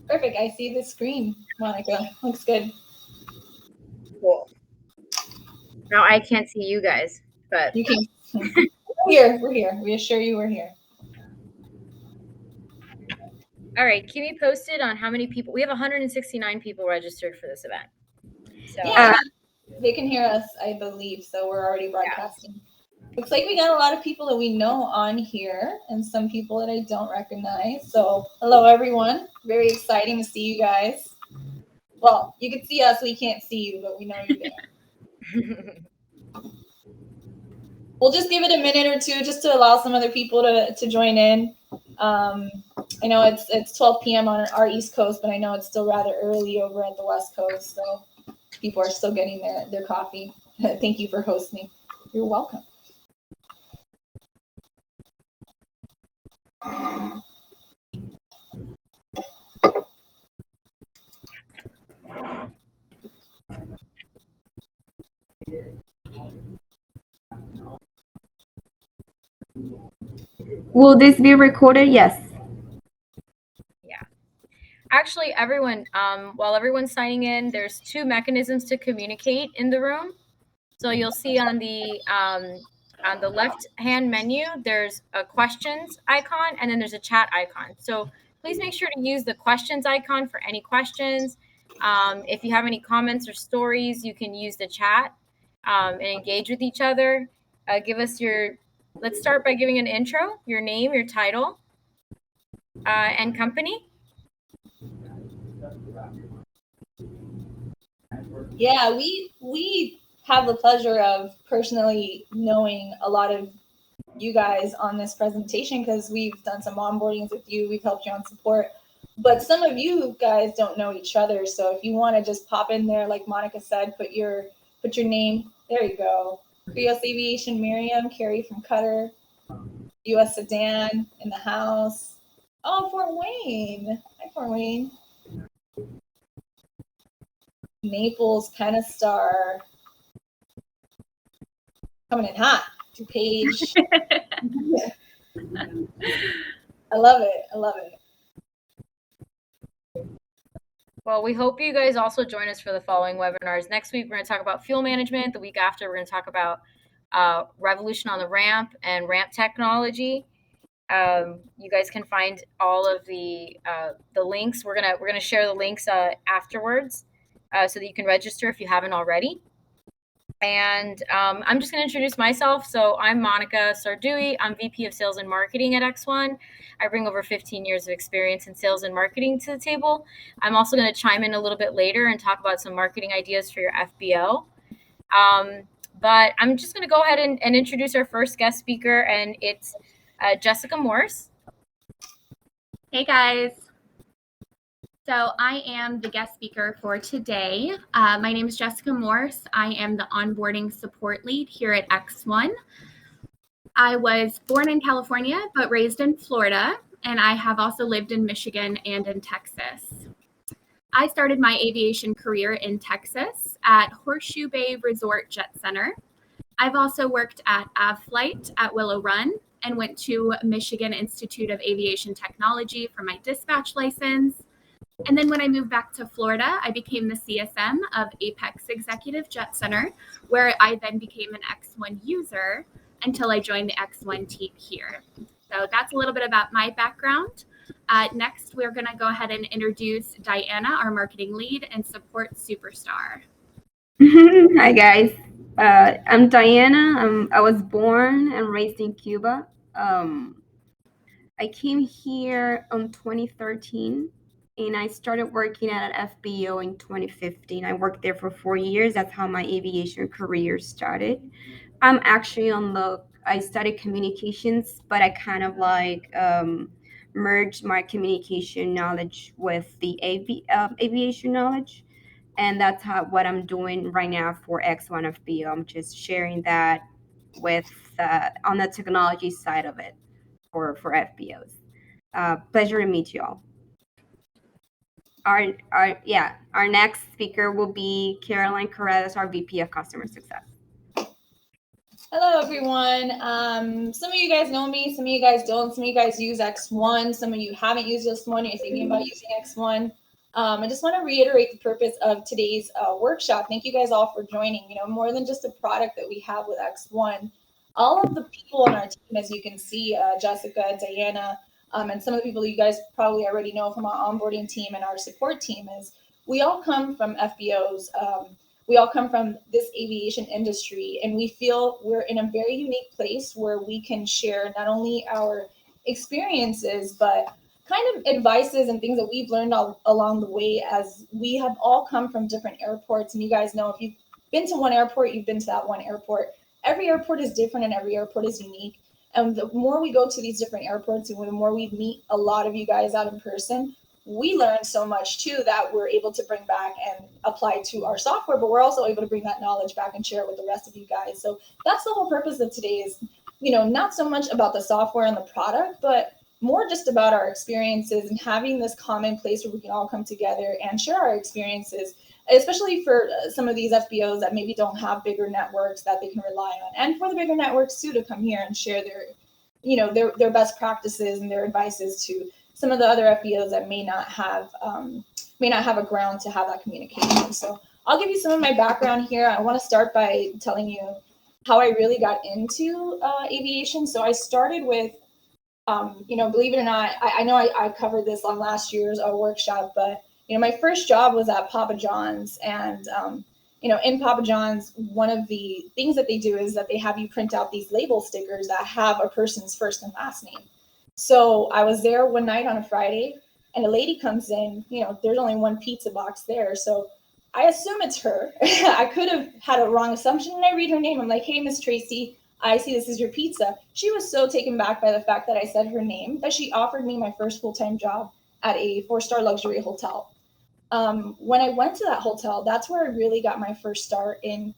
Perfect. I see the screen, Monica. Looks good. Cool. Now I can't see you guys, but you can. We're here. We assure you we're here. All right, keep me posted on how many people. We have 169 people registered for this event. So yeah, they can hear us, I believe. So we're already broadcasting. Yeah. Looks like we got a lot of people that we know on here and some people that I don't recognize. So hello, everyone. Very exciting to see you guys. Well, you can see us. We can't see you, but we know you're there. We'll just give it a minute or two just to allow some other people to join in. I know it's 12 p.m. on our East Coast, but I know it's still rather early over at the West Coast. So people are still getting their coffee. Thank you for hosting. You're welcome. Will this be recorded? Yes. Yeah. Actually, everyone, while everyone's signing in, there's 2 mechanisms to communicate in the room. So you'll see on the left-hand menu, there's a questions icon, and then there's a chat icon. So please make sure to use the questions icon for any questions. If you have any comments or stories, you can use the chat and engage with each other. Give us let's start by giving an intro, your name, your title, and company. Yeah, we have the pleasure of personally knowing a lot of you guys on this presentation because we've done some onboardings with you. We've helped you on support. But some of you guys don't know each other. So if you want to just pop in there, like Monica said, put your name. There you go. Corrales Aviation, Miriam, Carrie from Qatar, US Sedan in the house. Oh, Fort Wayne. Hi, Fort Wayne. Naples, Pentastar. Coming in hot. DuPage. I love it. I love it. Well, we hope you guys also join us for the following webinars. Next week, we're going to talk about fuel management. The week after, we're going to talk about revolution on the ramp and ramp technology. You guys can find all of the links. We're gonna share the links afterwards so that you can register if you haven't already. And I'm just going to introduce myself. So I'm Monica Sarduy. I'm VP of Sales and Marketing at X1. I bring over 15 years of experience in sales and marketing to the table. I'm also going to chime in a little bit later and talk about some marketing ideas for your FBO. But I'm just going to go ahead and introduce our first guest speaker, and it's Jessica Morse. Hey, guys. So I am the guest speaker for today. My name is Jessica Morse. I am the onboarding support lead here at X1. I was born in California, but raised in Florida, and I have also lived in Michigan and in Texas. I started my aviation career in Texas at Horseshoe Bay Resort Jet Center. I've also worked at AvFlight at Willow Run and went to Michigan Institute of Aviation Technology for my dispatch license. And then when I moved back to Florida, I became the CSM of Apex Executive Jet Center, where I then became an X1 user until I joined the X1 team here. So that's a little bit about my background. Next, we're going to go ahead and introduce Daiana, our marketing lead and support superstar. Hi, guys. I'm Daiana. I was born and raised in Cuba. I came here in 2013. And I started working at an FBO in 2015. I worked there for 4 years. That's how my aviation career started. I'm actually I studied communications, but I kind of merged my communication knowledge with the aviation knowledge. And that's what I'm doing right now for X1 FBO. I'm just sharing that with on the technology side of it for FBOs. Pleasure to meet you all. Our next speaker will be Caroline Corrales, our VP of Customer Success. Hello, everyone. Some of you guys know me, some of you guys don't. Some of you guys use X1. Some of you haven't used X1. You're thinking about using X1. I just want to reiterate the purpose of today's workshop. Thank you guys all for joining. You know, more than just a product that we have with X1, all of the people on our team, as you can see, Jessica, Daiana, and some of the people you guys probably already know from our onboarding team and our support team, is we all come from FBOs. We all come from this aviation industry, and we feel we're in a very unique place where we can share not only our experiences, but kind of advices and things that we've learned along the way, as we have all come from different airports. And you guys know, if you've been to one airport, you've been to that one airport. Every airport is different and every airport is unique. And the more we go to these different airports and the more we meet a lot of you guys out in person, we learn so much too that we're able to bring back and apply to our software, but we're also able to bring that knowledge back and share it with the rest of you guys. So that's the whole purpose of today, is, you know, not so much about the software and the product, but more just about our experiences and having this common place where we can all come together and share our experiences, especially for some of these FBOs that maybe don't have bigger networks that they can rely on, and for the bigger networks too, to come here and share their, you know, their best practices and their advices to some of the other FBOs that may not have a ground to have that communication. So I'll give you some of my background here. I want to start by telling you how I really got into aviation. So I started with, you know, believe it or not, I know I covered this on last year's workshop, but, you know, my first job was at Papa John's. And, you know, in Papa John's, one of the things that they do is that they have you print out these label stickers that have a person's first and last name. So I was there one night on a Friday, and a lady comes in. You know, there's only one pizza box there, so I assume it's her. I could have had a wrong assumption, and I read her name. I'm like, "Hey, Miss Tracy, I see this is your pizza." She was so taken back by the fact that I said her name that she offered me my first full-time job at a 4-star luxury hotel. When I went to that hotel, that's where I really got my first start in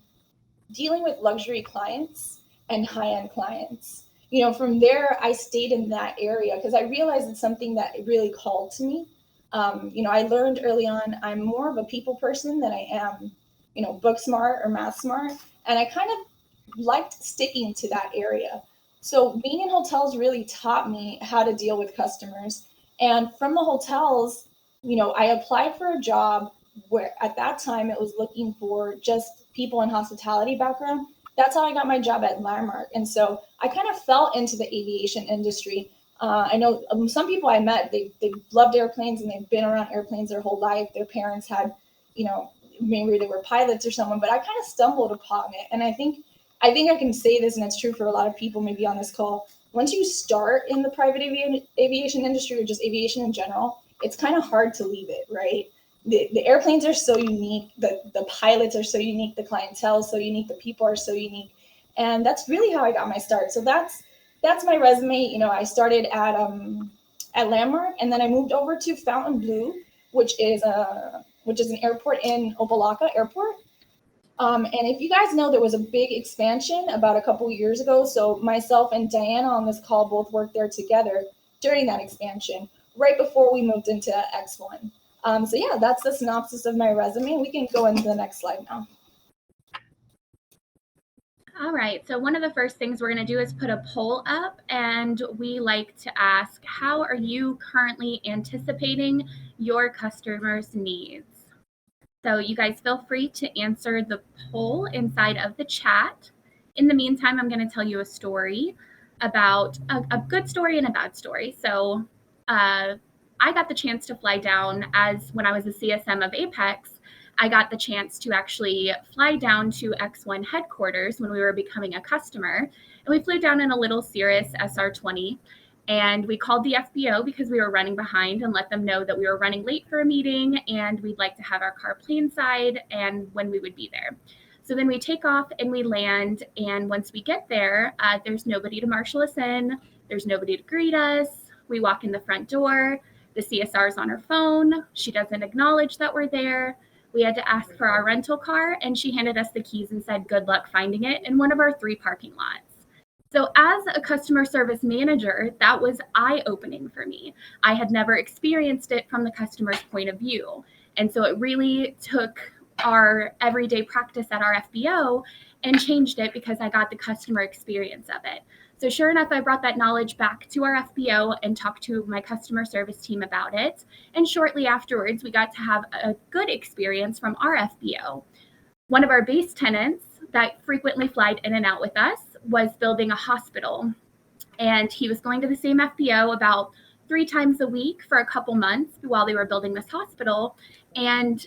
dealing with luxury clients and high-end clients. You know, from there, I stayed in that area because I realized it's something that really called to me. You know, I learned early on, I'm more of a people person than I am, you know, book smart or math smart. And I kind of liked sticking to that area. So being in hotels really taught me how to deal with customers. And from the hotels, you know, I applied for a job where at that time it was looking for just people in hospitality background. That's how I got my job at Landmark. And so I kind of fell into the aviation industry. I know some people I met, they loved airplanes and they've been around airplanes their whole life. Their parents had, you know, maybe they were pilots or someone, but I kind of stumbled upon it. And I think I can say this, and it's true for a lot of people maybe on this call. Once you start in the private aviation industry or just aviation in general, it's kind of hard to leave it, right? The airplanes are so unique, the pilots are so unique, the clientele is so unique, the people are so unique. And that's really how I got my start. So that's my resume. You know, I started at Landmark, and then I moved over to Fontainebleau, which is an airport in Opa-locka Airport. And if you guys know, there was a big expansion about a couple of years ago. So myself and Daiana on this call both worked there together during that expansion, right before we moved into X1. So yeah, that's the synopsis of my resume. We can go into the next slide now. All right, so one of the first things we're going to do is put a poll up, and we like to ask, how are you currently anticipating your customers' needs? So you guys feel free to answer the poll inside of the chat. In the meantime, I'm going to tell you a story about a good story and a bad story. So I got the chance to fly down when I was a CSM of Apex. I got the chance to actually fly down to X1 headquarters when we were becoming a customer. And we flew down in a little Cirrus SR20. And we called the FBO because we were running behind and let them know that we were running late for a meeting and we'd like to have our car plainside and when we would be there. So then we take off and we land. And once we get there, there's nobody to marshal us in. There's nobody to greet us. We walk in the front door. The CSR is on her phone. She doesn't acknowledge that we're there. We had to ask for our rental car, and she handed us the keys and said, "Good luck finding it," in one of our 3 parking lots. So as a customer service manager, that was eye-opening for me. I had never experienced it from the customer's point of view. And so it really took our everyday practice at our FBO and changed it because I got the customer experience of it. So sure enough, I brought that knowledge back to our FBO and talked to my customer service team about it. And shortly afterwards, we got to have a good experience from our FBO. One of our base tenants that frequently flied in and out with us was building a hospital. And he was going to the same FBO about 3 times a week for a couple months while they were building this hospital. And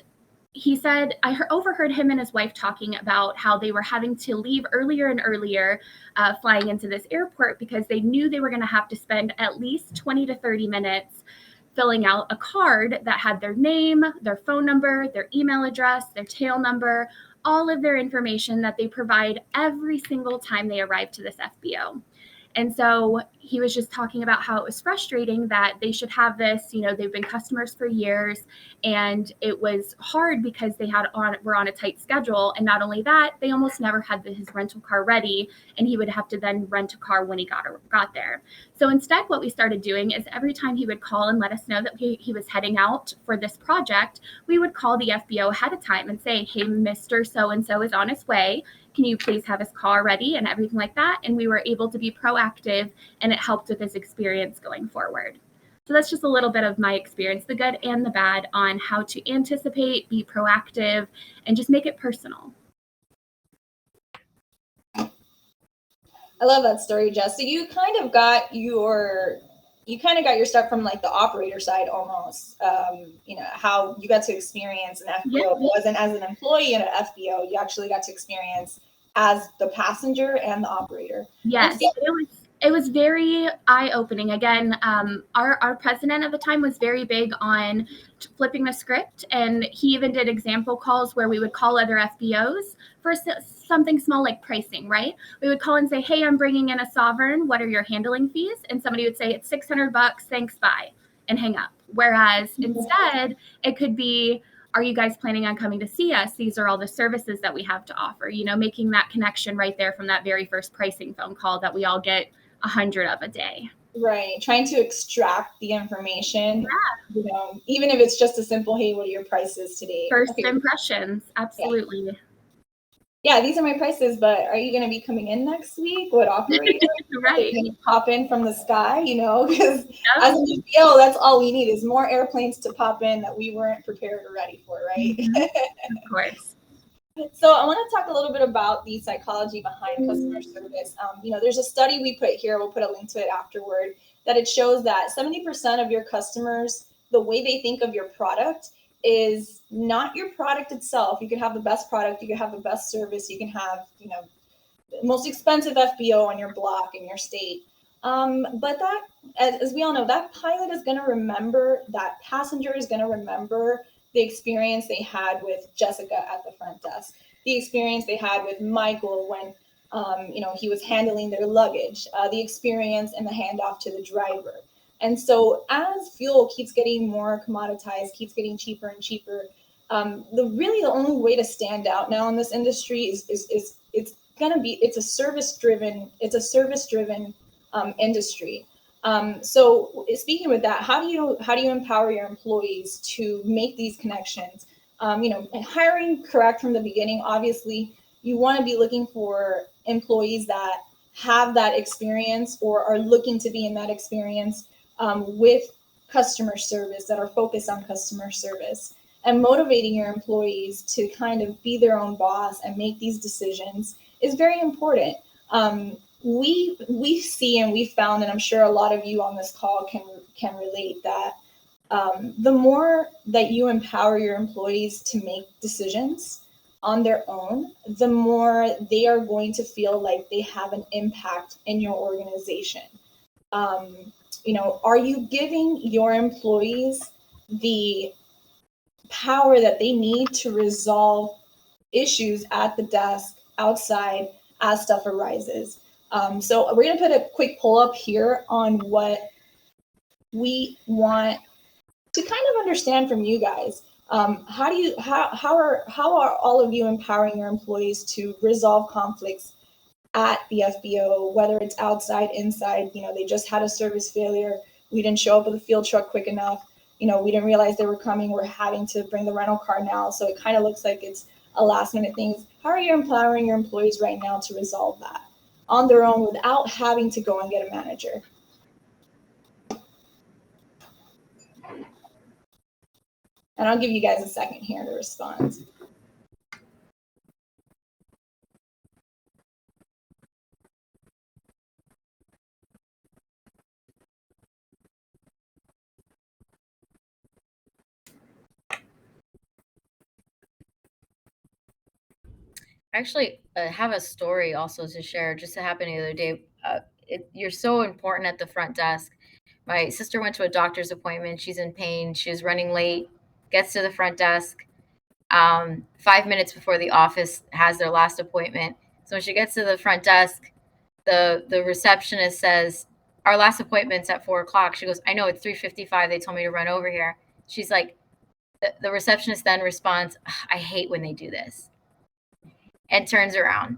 he said, I overheard him and his wife talking about how they were having to leave earlier and earlier flying into this airport because they knew they were going to have to spend at least 20 to 30 minutes filling out a card that had their name, their phone number, their email address, their tail number, all of their information that they provide every single time they arrive to this FBO. And so he was just talking about how it was frustrating that they should have this, they've been customers for years, and it was hard because they were on a tight schedule. And not only that, they almost never had his rental car ready, and he would have to then rent a car when he got there. So instead, what we started doing is every time he would call and let us know that he was heading out for this project, we would call the FBO ahead of time and say, hey, Mr. So-and-so is on his way. Can you please have his car ready and everything like that? And we were able to be proactive, and it helped with his experience going forward. So that's just a little bit of my experience, the good and the bad, on how to anticipate, be proactive, and just make it personal. I love that story, Jess. So you kind of got your start from like the operator side almost. How you got to experience an FBO. It wasn't as an employee in an FBO. You actually got to experience as the passenger and the operator. Yes, it was very eye-opening. Again, our president at the time was very big on flipping the script, and he even did example calls where we would call other FBOs for something small like pricing, right? We would call and say, hey, I'm bringing in a sovereign. What are your handling fees? And somebody would say, it's $600, thanks, bye, and hang up. Whereas instead, it could be, are you guys planning on coming to see us? These are all the services that we have to offer, making that connection right there from that very first pricing phone call that we all get 100 of a day. Right. Trying to extract the information, even if it's just a simple, hey, what are your prices today? First impressions. Absolutely. Yeah, these are my prices, but are you going to be coming in next week? What operator? Right. Can you pop in from the sky, because as an FBO, that's all we need is more airplanes to pop in that we weren't prepared or ready for, right? Mm-hmm. Of course. So I want to talk a little bit about the psychology behind customer service. There's a study we put here, we'll put a link to it afterward, that it shows that 70% of your customers, the way they think of your product is not your product itself. You could have the best product, you could have the best service, you can have, the most expensive FBO on your block in your state. But that, as we all know, that pilot is going to remember, that passenger is going to remember the experience they had with Jessica at the front desk, the experience they had with Michael when, he was handling their luggage, the experience and the handoff to the driver. And so as fuel keeps getting more commoditized, keeps getting cheaper and cheaper, the only way to stand out now in this industry is it's a service driven industry. So speaking with that, how do you empower your employees to make these connections? Hiring correct from the beginning. Obviously, you want to be looking for employees that have that experience or are looking to be in that experience with customer service, that are focused on customer service, and motivating your employees to kind of be their own boss and make these decisions is very important. We see and we found, and I'm sure a lot of you on this call can relate, that the more that you empower your employees to make decisions on their own, the more they are going to feel like they have an impact in your organization. Are you giving your employees the power that they need to resolve issues at the desk, outside, as stuff arises? So we're going to put a quick poll up here on what we want to kind of understand from you guys. How are all of you empowering your employees to resolve conflicts at the FBO, whether it's outside, inside. They just had a service failure. We didn't show up with a field truck quick enough. We didn't realize they were coming. We're having to bring the rental car now. So it kind of looks like it's a last minute thing. How are you empowering your employees right now to resolve that on their own without having to go and get a manager? And I'll give you guys a second here to respond. Actually, have a story also to share. Just happened the other day. You're so important at the front desk. My sister went to a doctor's appointment. She's in pain. She's running late. Gets to the front desk 5 minutes before the office has their last appointment. So when she gets to the front desk, the receptionist says, "Our last appointment's at 4:00." She goes, "I know, it's 3:55. They told me to run over here." She's like, the receptionist then responds, "I hate when they do this," and turns around.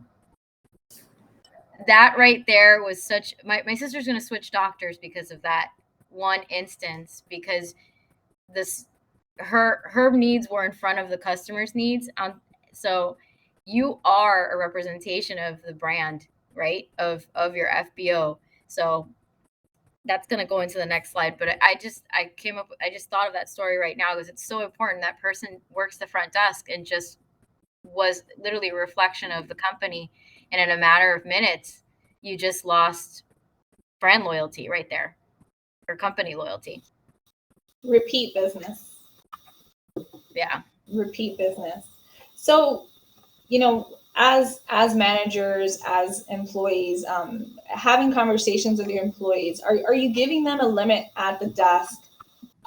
That right there was such, my sister's going to switch doctors because of that one instance, because her needs were in front of the customer's needs. So you are a representation of the brand, right? Of your FBO. So that's going to go into the next slide. But I just thought of that story right now because it's so important. That person works the front desk and just was literally a reflection of the company. And in a matter of minutes, you just lost brand loyalty right there, or company loyalty. Repeat business. Yeah. Repeat business. So, as managers, as employees, having conversations with your employees, are you giving them a limit at the desk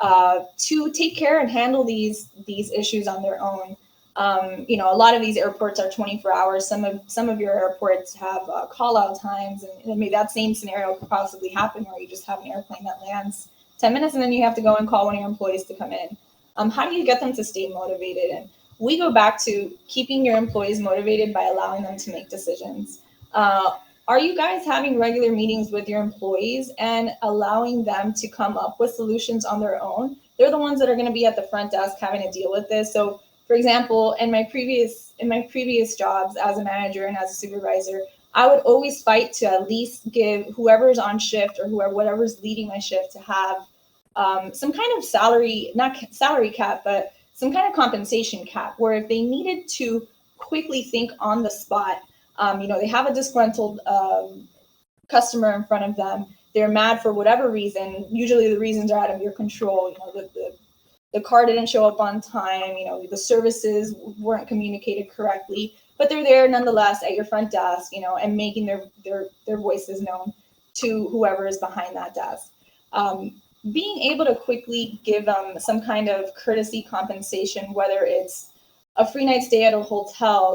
to take care and handle these issues on their own? A lot of these airports are 24 hours. Some of your airports have call out times, and maybe that same scenario could possibly happen where you just have an airplane that lands 10 minutes and then you have to go and call one of your employees to come in. How do you get them to stay motivated? And we go back to keeping your employees motivated by allowing them to make decisions. Are you guys having regular meetings with your employees and allowing them to come up with solutions on their own? They're the ones that are going to be at the front desk having to deal with this. So, for example, in my previous jobs as a manager and as a supervisor, I would always fight to at least give whoever's on shift or whatever's leading my shift to have some kind of salary, not salary cap, but some kind of compensation cap, where if they needed to quickly think on the spot, they have a disgruntled customer in front of them, they're mad for whatever reason. Usually the reasons are out of your control. The car didn't show up on time, the services weren't communicated correctly, but they're there nonetheless at your front desk, and making their voices known to whoever is behind that desk. Being able to quickly give them some kind of courtesy compensation, whether it's a free night stay at a hotel,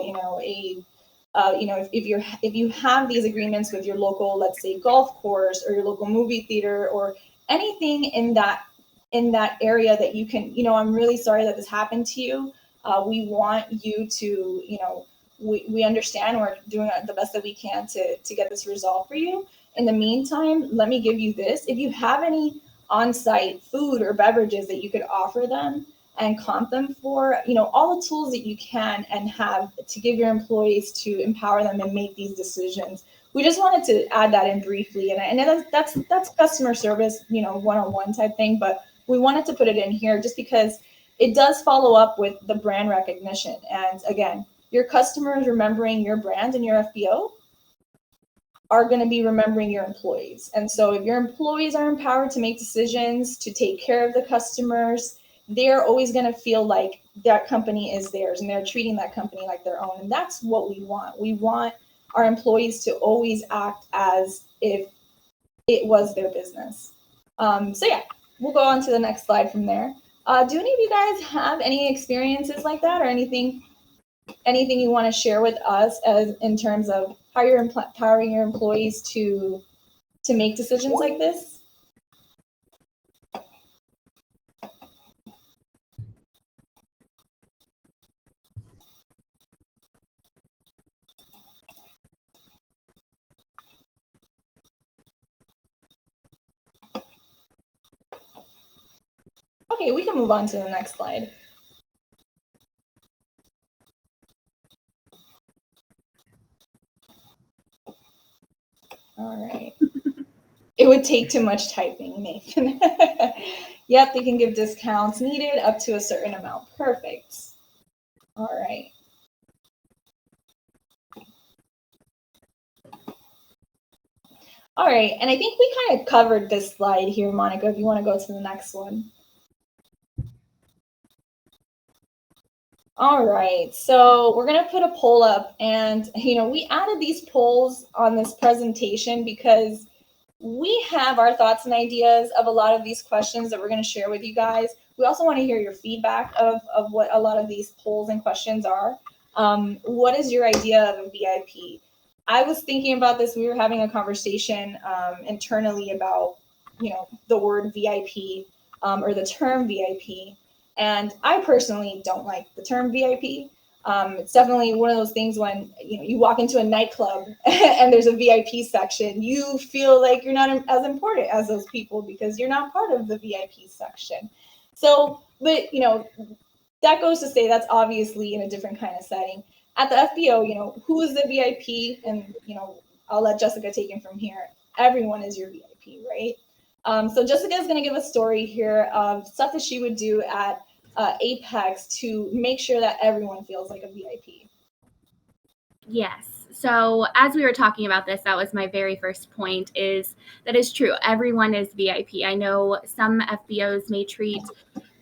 if you have these agreements with your local, let's say, golf course or your local movie theater or anything in that area that you can, I'm really sorry that this happened to you. We want you to, we understand, we're doing the best that we can to get this resolved for you. In the meantime, let me give you this. If you have any on-site food or beverages that you could offer them and comp them for, all the tools that you can and have to give your employees to empower them and make these decisions. We just wanted to add that in briefly. And that's customer service, one-on-one type thing, but we wanted to put it in here just because it does follow up with the brand recognition. And again, your customers remembering your brand and your FBO are going to be remembering your employees. And so if your employees are empowered to make decisions, to take care of the customers, they're always going to feel like that company is theirs and they're treating that company like their own. And that's what we want. We want our employees to always act as if it was their business. So yeah, we'll go on to the next slide from there. Do any of you guys have any experiences like that, or anything you want to share with us as in terms of how you're empowering your employees to make decisions like this? Okay, we can move on to the next slide. All right. It would take too much typing, Nathan. Yep, they can give discounts needed up to a certain amount. Perfect. All right. All right, and I think we kind of covered this slide here, Monica, if you want to go to the next one. All right, so we're going to put a poll up, and, we added these polls on this presentation because we have our thoughts and ideas of a lot of these questions that we're going to share with you guys. We also want to hear your feedback of what a lot of these polls and questions are. What is your idea of a VIP? I was thinking about this. We were having a conversation internally about, the word VIP or the term VIP. And I personally don't like the term VIP. It's definitely one of those things when you walk into a nightclub and there's a VIP section, you feel like you're not as important as those people because you're not part of the VIP section. So, but that goes to say that's obviously in a different kind of setting. At the FBO, who is the VIP? And I'll let Jessica take it from here. Everyone is your VIP, right? So Jessica is going to give a story here of stuff that she would do at Apex to make sure that everyone feels like a VIP. Yes. So as we were talking about this, that was my very first point, is that is true. Everyone is VIP. I know some FBOs may treat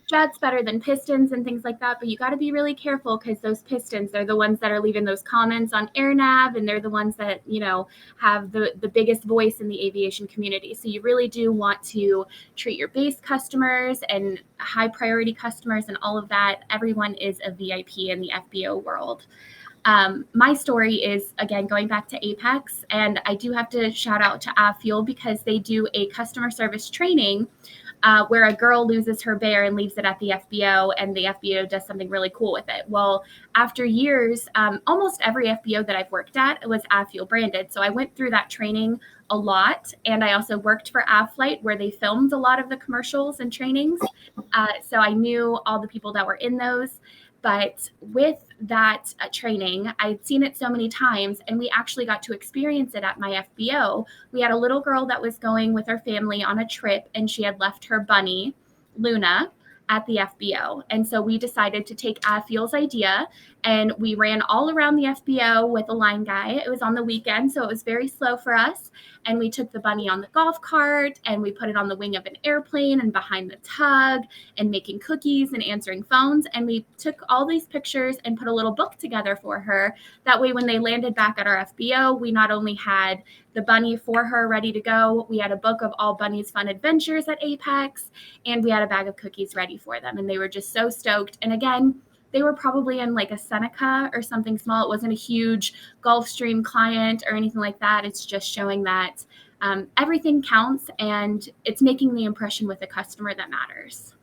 jets better than pistons and things like that, but you got to be really careful because those pistons, they're the ones that are leaving those comments on AirNav, and they're the ones that have the biggest voice in the aviation community. So you really do want to treat your base customers and high priority customers and all of that. Everyone is a VIP in the FBO world. My story is, again, going back to Apex, and I do have to shout out to Avfuel because they do a customer service training where a girl loses her bear and leaves it at the FBO, and the FBO does something really cool with it. Well, after years, almost every FBO that I've worked at was Avfuel branded. So I went through that training a lot, and I also worked for Avflight where they filmed a lot of the commercials and trainings. So I knew all the people that were in those. But with that training, I'd seen it so many times, and we actually got to experience it at my FBO. We had a little girl that was going with her family on a trip, and she had left her bunny, Luna, at the FBO. And so we decided to take Avfuel's idea, and we ran all around the FBO with a line guy. It was on the weekend, so it was very slow for us. And we took the bunny on the golf cart, and we put it on the wing of an airplane and behind the tug and making cookies and answering phones. And we took all these pictures and put a little book together for her. That way, when they landed back at our FBO, we not only had the bunny for her ready to go, we had a book of all Bunny's fun adventures at Apex, and we had a bag of cookies ready for them. And they were just so stoked. And again, they were probably in like a Seneca or something small. It wasn't a huge Gulfstream client or anything like that. It's just showing that everything counts, and it's making the impression with the customer that matters.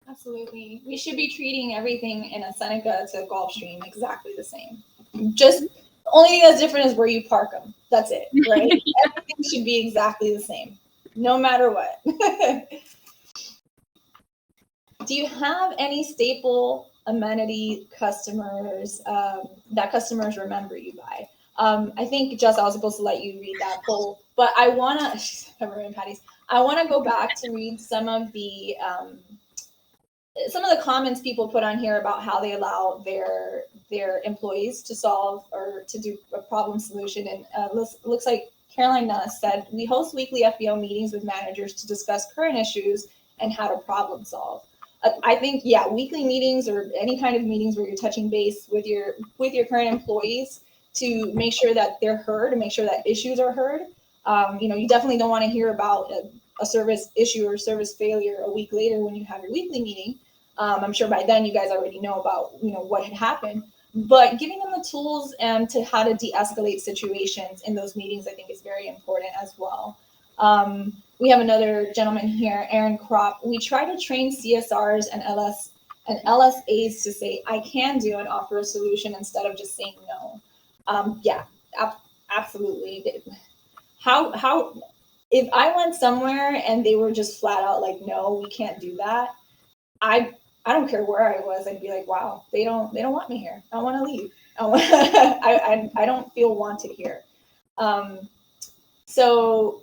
Absolutely. We should be treating everything in a Seneca to Gulfstream exactly the same. Just the only thing that's different is where you park them. That's it, right? Everything should be exactly the same, no matter what. Do you have any staple amenity customers that customers remember you by? I think, Jess, I was supposed to let you read that poll, but I want to go back to read some of the comments people put on here about how they allow their employees to solve or to do a problem solution. And looks like Caroline Nuss said, we host weekly FBO meetings with managers to discuss current issues and how to problem solve. I think, yeah, weekly meetings or any kind of meetings where you're touching base with your current employees to make sure that they're heard and make sure that issues are heard. You definitely don't want to hear about a service issue or service failure a week later when you have your weekly meeting. I'm sure by then you guys already know about what had happened, but giving them the tools to how to de-escalate situations in those meetings, I think, is very important as well. We have another gentleman here, Aaron Kropp. We try to train CSRs and LSAs to say, I can do and offer a solution instead of just saying no. Yeah, absolutely. How if I went somewhere and they were just flat out like, no, we can't do that, I don't care where I was, I'd be like, wow, they don't want me here. I want to leave. I don't feel wanted here. So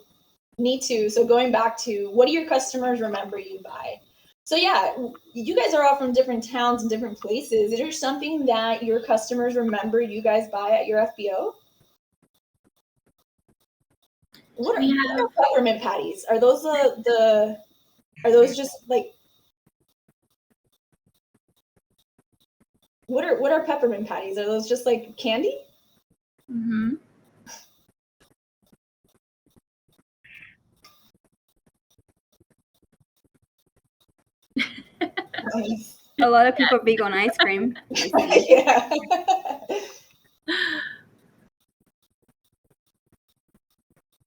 me too. So going back to, what do your customers remember you by? So yeah, you guys are all from different towns and different places. Is there something that your customers remember you guys by at your FBO? What are peppermint patties? Are those are those just like, what are peppermint patties? Are those just like candy? Mm-hmm. Nice. A lot of people are big on ice cream. Yeah.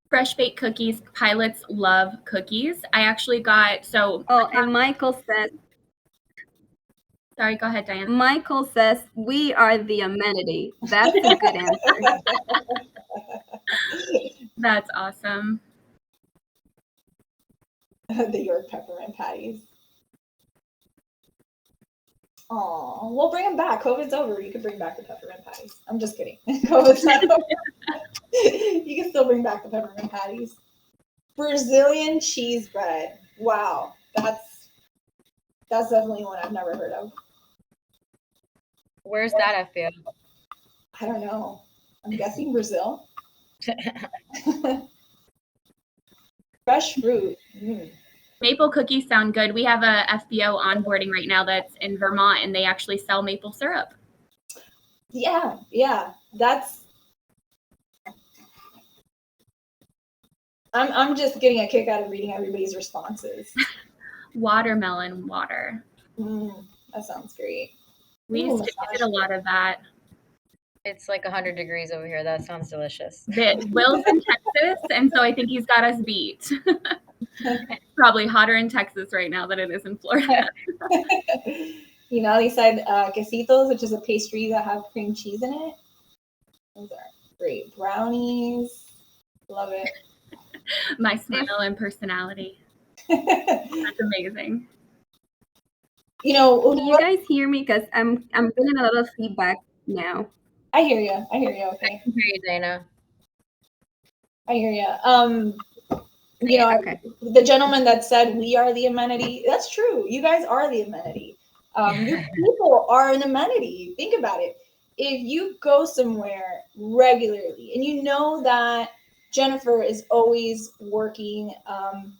Fresh baked cookies. Pilots love cookies. I actually got, so. Oh, and Michael says. Sorry, go ahead, Diane. Michael says, we are the amenity. That's a good answer. That's awesome. The York peppermint patties. Oh, we'll bring them back. COVID's over. You can bring back the peppermint patties. I'm just kidding. COVID's not over. You can still bring back the peppermint patties. Brazilian cheese bread. Wow, that's definitely one I've never heard of. Where's that FBO? I don't know. I'm guessing Brazil. Fresh fruit. Maple cookies sound good. We have a FBO onboarding right now that's in Vermont, and they actually sell maple syrup. Yeah. That's. I'm just getting a kick out of reading everybody's responses. Watermelon water. That sounds great. We used to get a lot of that. It's like 100 degrees over here. That sounds delicious. Will's in Texas, and so I think he's got us beat. It's probably hotter in Texas right now than it is in Florida. You know, they said quesitos, which is a pastry that have cream cheese in it. Those are great. Brownies. Love it. My smile and personality. That's amazing. You know, can you guys hear me? Because I'm getting a lot of feedback now. I hear you. Okay. I can hear you, Dana. I hear you. You know, okay. The gentleman that said we are the amenity, that's true. You guys are the amenity. Your people are an amenity. Think about it. If you go somewhere regularly and you know that Jennifer is always working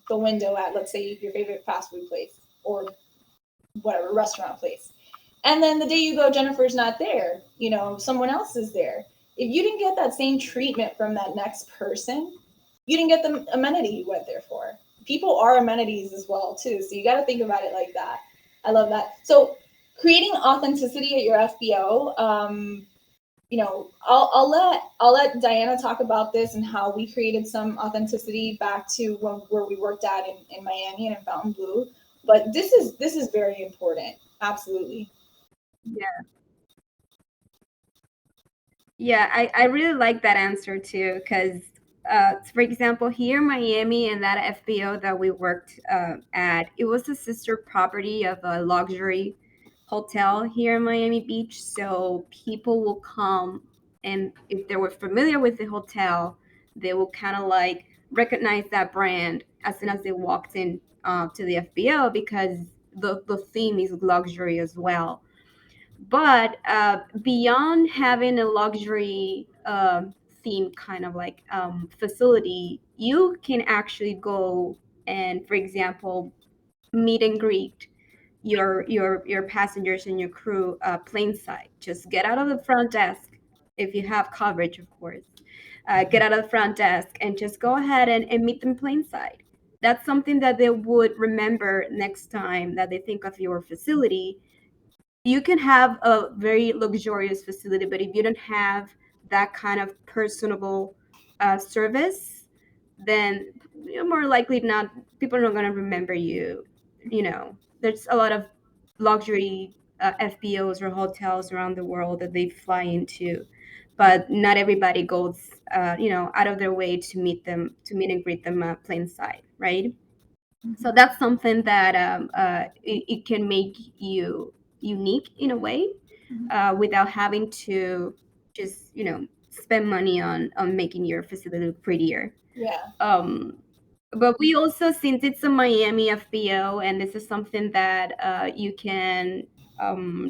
the window at, let's say, your favorite fast food place or whatever restaurant place, and then the day you go, Jennifer's not there, you know, someone else is there. If you didn't get that same treatment from that next person, you didn't get the amenity you went there for. People are amenities as well, too. So you got to think about it like that. I love that. So creating authenticity at your FBO, you know, I'll let Daiana talk about this and how we created some authenticity back to where we worked at in Miami and in Fontainebleau. But this is very important. Absolutely. Yeah, I really like that answer too, because for example, here in Miami and that FBO that we worked at, it was a sister property of a luxury hotel here in Miami Beach. So people will come, and if they were familiar with the hotel, they will kind of like recognize that brand as soon as they walked in to the FBO, because the theme is luxury as well. But beyond having a luxury theme kind of like facility, you can actually go and, for example, meet and greet your passengers and your crew plane side. Just get out of the front desk if you have coverage, of course. Get out of the front desk and just go ahead and meet them plane side. That's something that they would remember next time that they think of your facility. You can have a very luxurious facility, but if you don't have that kind of personable service, then you're more likely not, people are not going to remember you. You know, there's a lot of luxury FBOs or hotels around the world that they fly into, but not everybody goes, out of their way to meet and greet them plain sight, right? So that's something that it can make you unique in a way, without having to just spend money on making your facility look prettier. Yeah. But we also, since it's a Miami FBO, and this is something that you can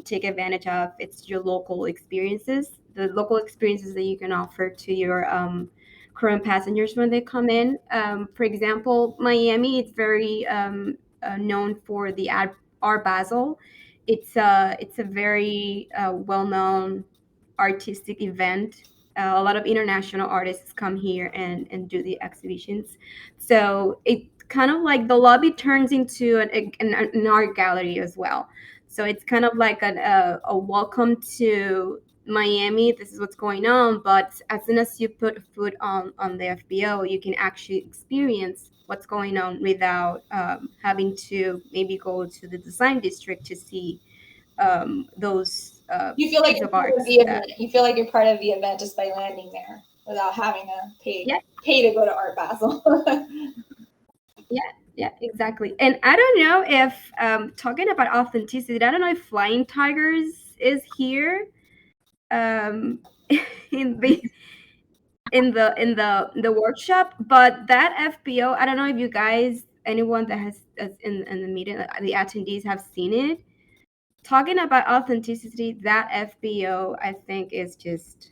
take advantage of, it's your local experiences, the local experiences that you can offer to your current passengers when they come in. For example, Miami, it's very known for the Art Basel. It's a very well-known artistic event. A lot of international artists come here and do the exhibitions. So it kind of like the lobby turns into an art gallery as well. So it's kind of like a welcome to Miami. This is what's going on. But as soon as you put foot on the FBO, you can actually experience what's going on without having to maybe go to the design district to see those You feel like piece you're of part art. of the event. You feel like you're part of the event just by landing there without having to pay to go to Art Basel. Yeah, exactly. And I don't know if talking about authenticity, I don't know if Flying Tigers is here um, in the workshop, but that FBO, I don't know if you guys, anyone that has in the meeting, the attendees have seen it. Talking about authenticity, that FBO, I think, is just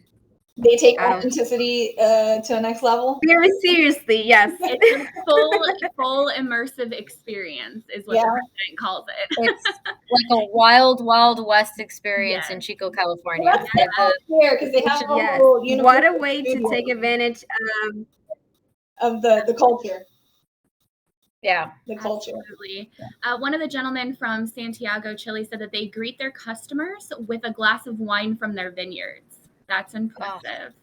They take authenticity to the next level. very seriously. Yes, it's a full immersive experience, is what the president calls it. It's like a wild west experience in Chico, California. Well, because they have a whole what a way to take advantage of the culture. Yeah, the culture. Absolutely. One of the gentlemen from Santiago, Chile, said that they greet their customers with a glass of wine from their vineyards. That's impressive.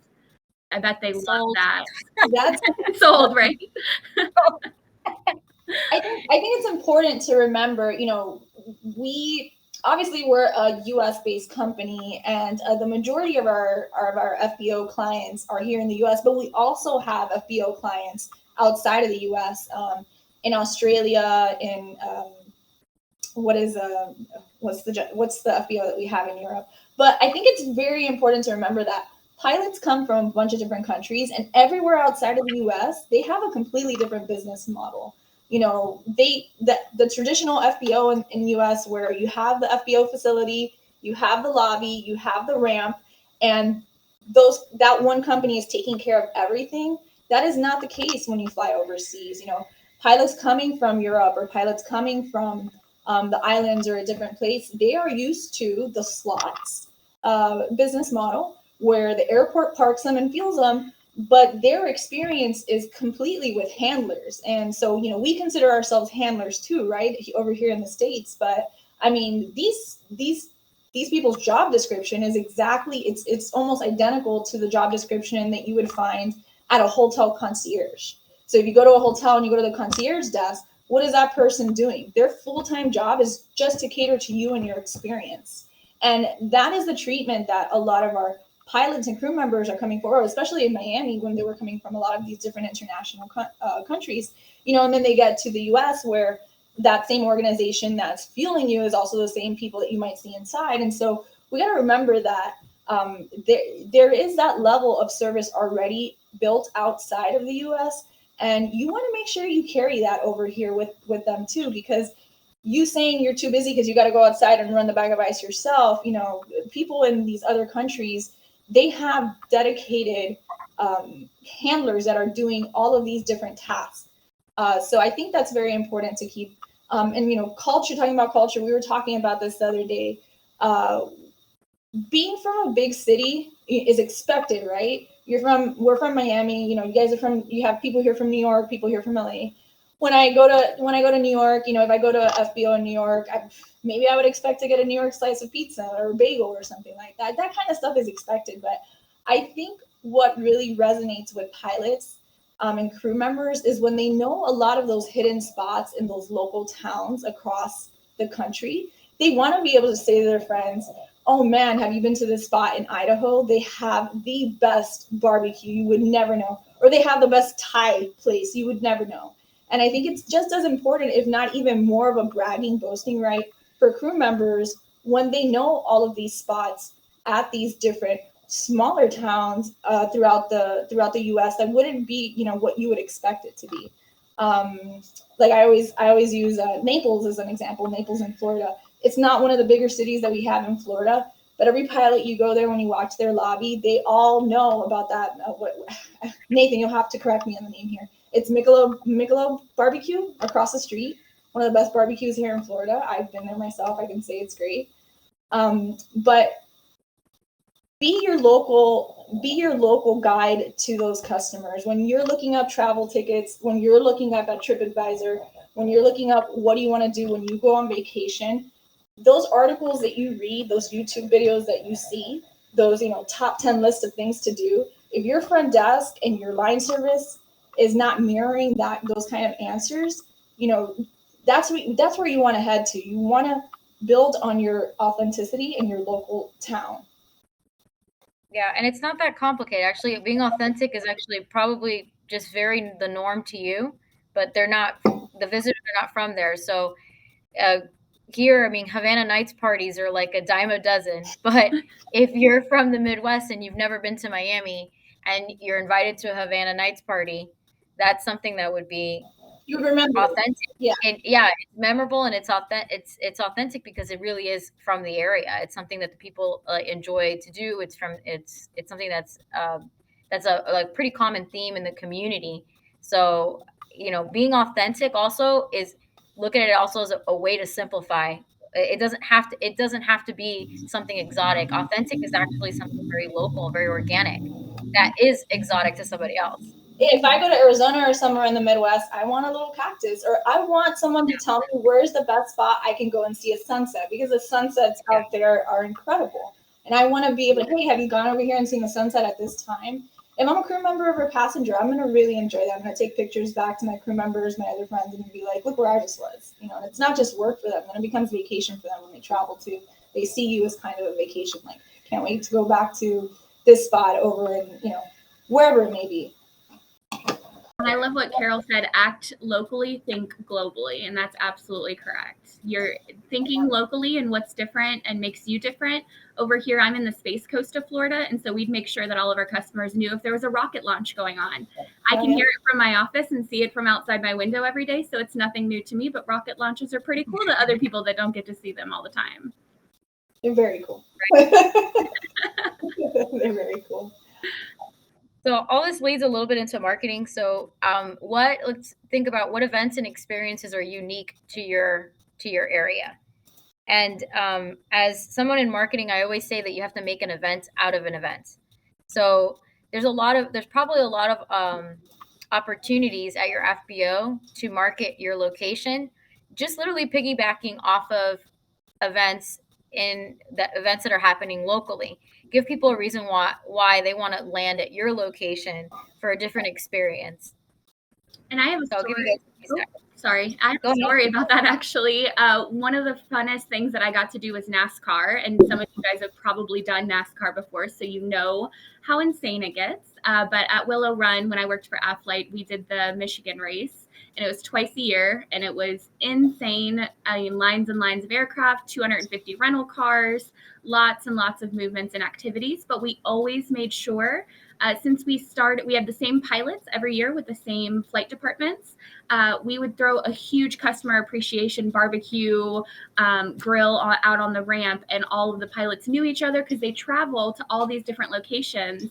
I bet they love that. That's sold, right? I think it's important to remember, we're a US based company, and the majority of our FBO clients are here in the US, but we also have FBO clients outside of the US, in Australia, in what's the FBO that we have in Europe. But I think it's very important to remember that pilots come from a bunch of different countries, and everywhere outside of the US, they have a completely different business model. The traditional FBO in US, where you have the FBO facility, you have the lobby, you have the ramp, and that one company is taking care of everything. That is not the case when you fly overseas. Pilots coming from Europe or pilots coming from the islands or a different place, they are used to the slots business model, where the airport parks them and fuels them, but their experience is completely with handlers. And so, we consider ourselves handlers too, right, over here in the States. But I mean, these people's job description is exactly, it's almost identical to the job description that you would find at a hotel concierge. So if you go to a hotel and you go to the concierge desk, what is that person doing? Their full-time job is just to cater to you and your experience. And that is the treatment that a lot of our pilots and crew members are coming forward, especially in Miami, when they were coming from a lot of these different international countries, and then they get to the US, where that same organization that's fueling you is also the same people that you might see inside. And so we got to remember that there is that level of service already built outside of the US. And you want to make sure you carry that over here with them too, because you saying you're too busy because you got to go outside and run the bag of ice yourself, people in these other countries, they have dedicated handlers that are doing all of these different tasks. So I think that's very important to keep. And culture, talking about culture, we were talking about this the other day. Being from a big city is expected, right? We're from Miami. You guys you have people here from New York, people here from LA. When I go to New York, if I go to FBO in New York, maybe I would expect to get a New York slice of pizza or a bagel or something like that. That kind of stuff is expected. But I think what really resonates with pilots and crew members is when they know a lot of those hidden spots in those local towns across the country. They want to be able to say to their friends, oh man, have you been to this spot in Idaho? They have the best barbecue, you would never know. Or they have the best Thai place, you would never know. And I think it's just as important, if not even more of a bragging, boasting right for crew members when they know all of these spots at these different smaller towns throughout the U.S. that wouldn't be, you know, what you would expect it to be. Like I always use Naples as an example. Naples in Florida. It's not one of the bigger cities that we have in Florida, but every pilot you go there, when you watch their lobby, they all know about that. Nathan, you'll have to correct me on the name here. It's Michelob Barbecue across the street. One of the best barbecues here in Florida. I've been there myself. I can say it's great. But be your local guide to those customers. When you're looking up travel tickets, when you're looking up at TripAdvisor, when you're looking up what do you want to do when you go on vacation, those articles that you read, those YouTube videos that you see, those, you know, top 10 list of things to do, if your front desk and your line service is not mirroring those kind of answers, you know, that's where you want to head to. You want to build on your authenticity in your local town. Yeah, and it's not that complicated. Actually, being authentic is actually probably just very the norm to you, but the visitors are not from there. So here, I mean, Havana Nights parties are like a dime a dozen. But if you're from the Midwest and you've never been to Miami and you're invited to a Havana Nights party, that's something that would be You remember authentic. Yeah. And yeah, it's memorable and it's authentic because it really is from the area. It's something that the people enjoy to do. It's something that's a pretty common theme in the community. So, you know, being authentic also is, look at it also as a way to simplify. It doesn't have to be something exotic. Authentic is actually something very local, very organic, that is exotic to somebody else. If I go to Arizona or somewhere in the Midwest, I want a little cactus, or I want someone to tell me where's the best spot I can go and see a sunset, because the sunsets out there are incredible. And I want to be able to, hey, have you gone over here and seen the sunset at this time? If I'm a crew member or a passenger, I'm going to really enjoy that. I'm going to take pictures back to my crew members, my other friends, and be like, look where I just was. You know, and it's not just work for them. Then it becomes vacation for them when they travel too. They see you as kind of a vacation. Like, can't wait to go back to this spot over in, you know, wherever it may be. And I love what Carol said, act locally, think globally. And that's absolutely correct. You're thinking locally and what's different and makes you different. Over here, I'm in the Space Coast of Florida. And so we'd make sure that all of our customers knew if there was a rocket launch going on. I can hear it from my office and see it from outside my window every day. So it's nothing new to me, but rocket launches are pretty cool to other people that don't get to see them all the time. They're very cool. They're very cool. So all this leads a little bit into marketing. So let's think about what events and experiences are unique to your area. And as someone in marketing, I always say that you have to make an event out of an event. So there's probably a lot of opportunities at your FBO to market your location, just literally piggybacking off of events that are happening locally. Give people a reason why they want to land at your location for a different experience. And I have a story. I have a story about that, actually. One of the funnest things that I got to do was NASCAR. And some of you guys have probably done NASCAR before, so you know how insane it gets. But at Willow Run, when I worked for Aflight, we did the Michigan race. And it was twice a year, and it was insane. I mean, lines and lines of aircraft, 250 rental cars, lots and lots of movements and activities. But we always made sure, since we had the same pilots every year with the same flight departments, we would throw a huge customer appreciation barbecue grill out on the ramp, and all of the pilots knew each other because they travel to all these different locations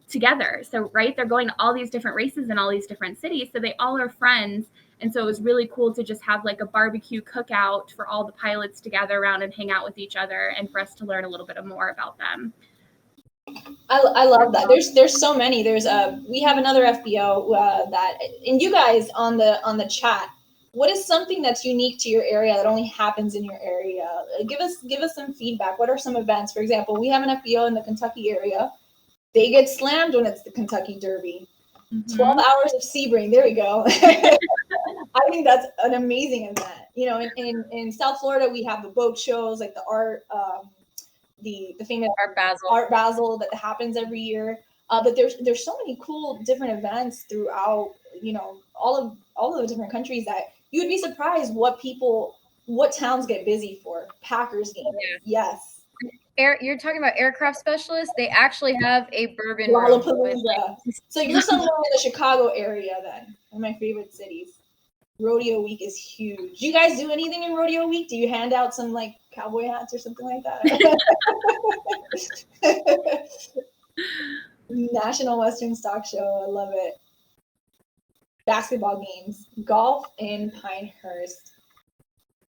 together. So, right, they're going to all these different races in all these different cities. So they all are friends. And so it was really cool to just have like a barbecue cookout for all the pilots to gather around and hang out with each other, and for us to learn a little bit more about them. I love that. There's so many. We have another FBO and you guys on the chat, what is something that's unique to your area that only happens in your area? Give us some feedback. What are some events? For example, we have an FBO in the Kentucky area. They get slammed when it's the Kentucky Derby. 12 hours of Sebring. There we go. I think that's an amazing event. You know, in South Florida, we have the boat shows, like the art the famous Art Basel that happens every year. But there's so many cool different events throughout, all of the different countries that you would be surprised what towns get busy for. Packers games, yes. You're talking about aircraft specialists. They actually have a bourbon room. So you're somewhere in the Chicago area then. One of my favorite cities. Rodeo week is huge. Do you guys do anything in rodeo week? Do you hand out some like cowboy hats or something like that? National Western Stock Show. I love it. Basketball games, golf in Pinehurst.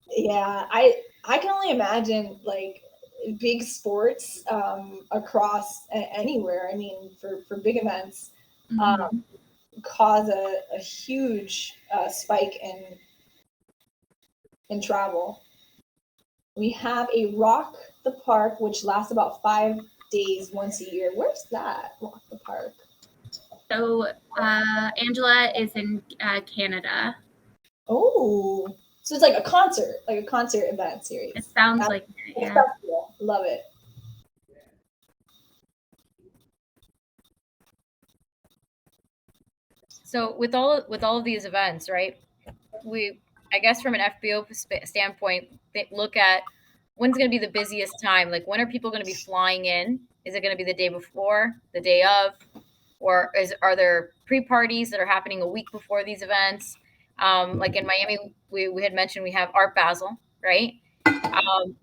Yeah, I can only imagine like big sports across anywhere. I mean, for big events, cause a huge spike in travel. We have a Rock the Park, which lasts about 5 days once a year. Where's that, Rock the Park? So Angela is in Canada. Oh, so it's like a concert event series. It sounds like it, yeah. Cool. Love it. So with all of these events, right? I guess from an FBO standpoint, they look at when's going to be the busiest time. Like, when are people going to be flying in? Is it going to be the day before, the day of, or are there pre-parties that are happening a week before these events? Like in Miami, we had mentioned we have Art Basel, right?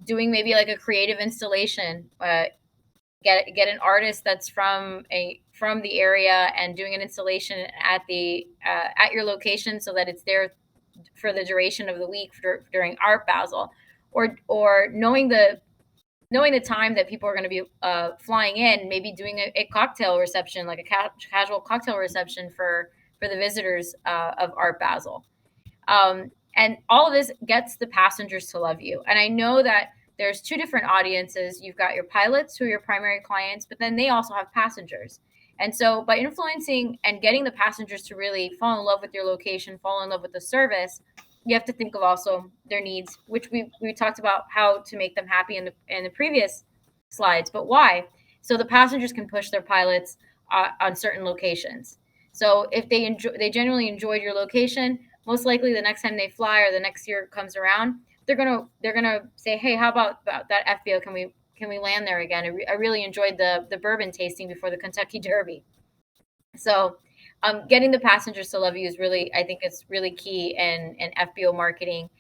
Doing maybe like a creative installation. Get an artist that's from the area and doing an installation at your location so that it's there for the duration of the week during Art Basel, or knowing the time that people are going to be flying in, maybe doing a cocktail reception, like a casual cocktail reception for the visitors of Art Basel. And all of this gets the passengers to love you. And I know that there's two different audiences. You've got your pilots who are your primary clients, but then they also have passengers. And so by influencing and getting the passengers to really fall in love with your location, fall in love with the service, you have to think of also their needs, which we talked about how to make them happy in the previous slides. But why? So the passengers can push their pilots on certain locations. So if they genuinely enjoyed your location, most likely the next time they fly or the next year comes around, they're gonna say, hey, how about that FBO? Can we land there again? I really enjoyed the bourbon tasting before the Kentucky Derby. So getting the passengers to love you is really, I think it's really key in FBO marketing.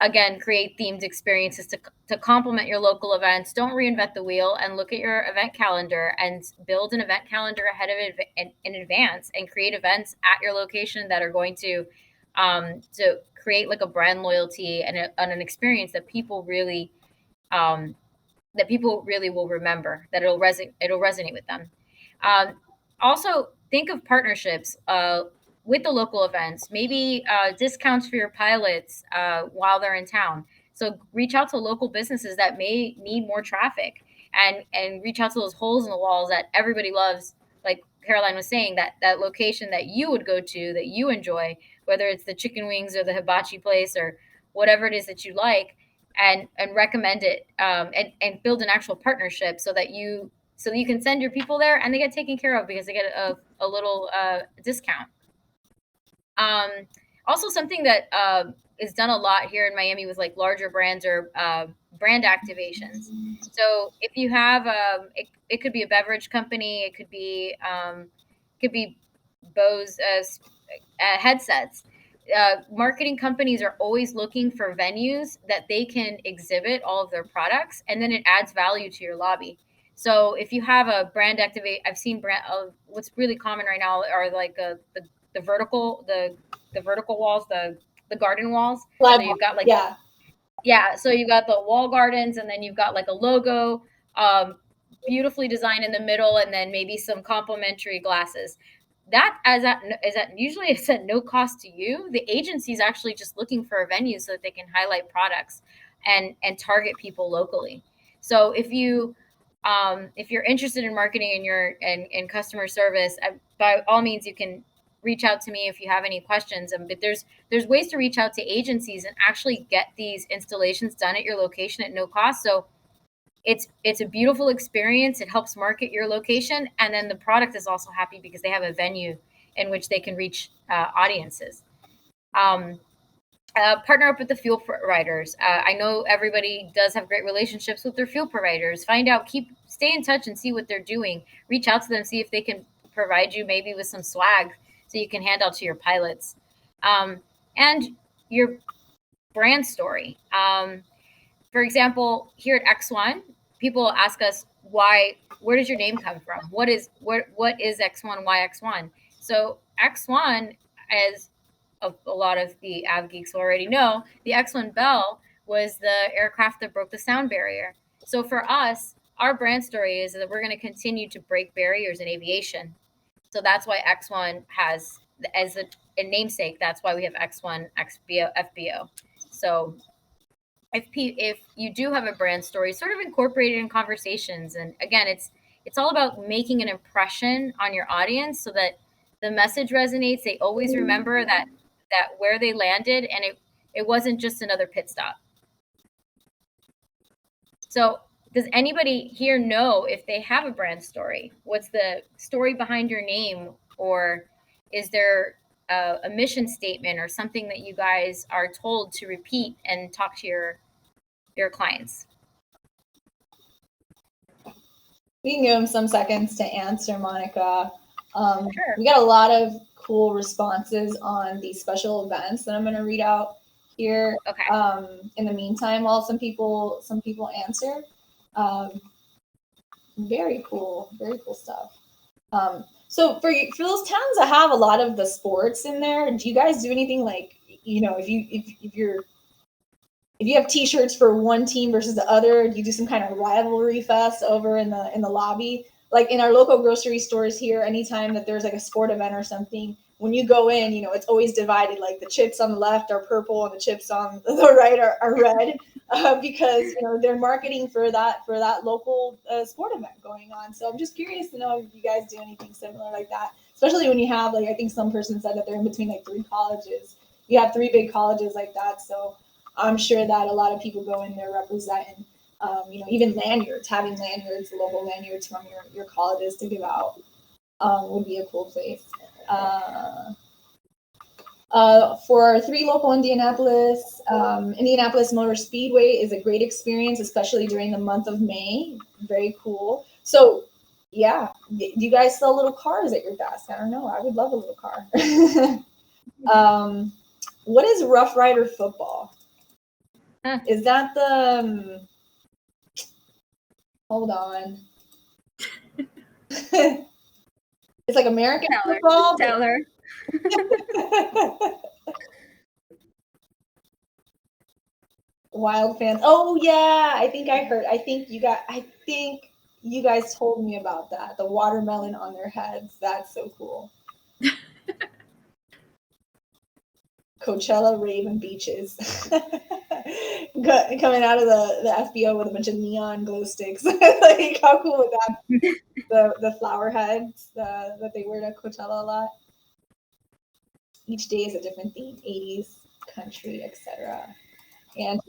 Again, create themed experiences to complement your local events. Don't reinvent the wheel, and look at your event calendar and build an event calendar ahead of it in advance, and create events at your location that are going to create like a brand loyalty and an experience that people really will remember, that it'll resonate with them. Also, think of partnerships with the local events, maybe discounts for your pilots while they're in town. So reach out to local businesses that may need more traffic, and reach out to those holes in the walls that everybody loves. Like Caroline was saying, that location that you would go to, that you enjoy, whether it's the chicken wings or the hibachi place or whatever it is that you like, and recommend it, and build an actual partnership so that you can send your people there and they get taken care of because they get a little discount. Also, something that is done a lot here in Miami with like larger brands or brand activations. So if you have it could be a beverage company, it could be Bose headsets. Marketing companies are always looking for venues that they can exhibit all of their products, and then it adds value to your lobby. So if you have a brand activate, I've seen what's really common right now are like the vertical walls, the garden walls. So you've got like so you've got the wall gardens, and then you've got like a logo, beautifully designed in the middle, and then maybe some complimentary glasses. That usually it's at no cost to you. The agency is actually just looking for a venue so that they can highlight products and target people locally. So if you're interested in marketing and customer service, by all means you can reach out to me if you have any questions. But there's ways to reach out to agencies and actually get these installations done at your location at no cost. So it's a beautiful experience. It helps market your location, and then the product is also happy because they have a venue in which they can reach audiences. Partner up with the fuel providers. I know everybody does have great relationships with their fuel providers. Find out, stay in touch and see what they're doing. Reach out to them, see if they can provide you maybe with some swag so you can hand out to your pilots. And your brand story. For example, here at X1, people ask us where does your name come from? What is X1? Why X1? So X1, as a lot of the av geeks already know, the X1 Bell was the aircraft that broke the sound barrier. So for us, our brand story is that we're going to continue to break barriers in aviation. So that's why X1 has, as a namesake, that's why we have X1 FBO. So if you do have a brand story, sort of incorporate it in conversations. And again, it's all about making an impression on your audience so that the message resonates. They always remember that where they landed, and it wasn't just another pit stop. So does anybody here know if they have a brand story? What's the story behind your name? Or is there a mission statement or something that you guys are told to repeat and talk to your clients? We can give them some seconds to answer, Monica. Sure. We got a lot of cool responses on these special events that I'm going to read out here. Okay. In the meantime, while some people answer. Very cool stuff. So for those towns that have a lot of the sports in there, do you guys do anything like, if you have T-shirts for one team versus the other, do you do some kind of rivalry fest over in the lobby? Like in our local grocery stores here, anytime that there's like a sport event or something, when you go in, it's always divided. Like the chips on the left are purple and the chips on the right are red, because they're marketing for that local sport event going on. So I'm just curious to know if you guys do anything similar like that, especially when you have, like, I think some person said that they're in between like 3 colleges. You have 3 big colleges like that, so I'm sure that a lot of people go in there representing, even lanyards, having lanyards, local lanyards from your colleges to give out would be a cool place. For our 3 local Indianapolis Motor Speedway is a great experience, especially during the month of May. Very cool. So, yeah, do you guys sell little cars at your desk? I don't know. I would love a little car. What is Rough Rider football? Is that the hold on. It's like American football. Tell her. Wild fans. Oh yeah, I think you guys told me about that. The watermelon on their heads. That's so cool. Coachella rave and beaches. Coming out of the FBO with a bunch of neon glow sticks. Like, how cool would that be? The flower heads that they wear to Coachella a lot. Each day is a different theme: 80s, country, etc. And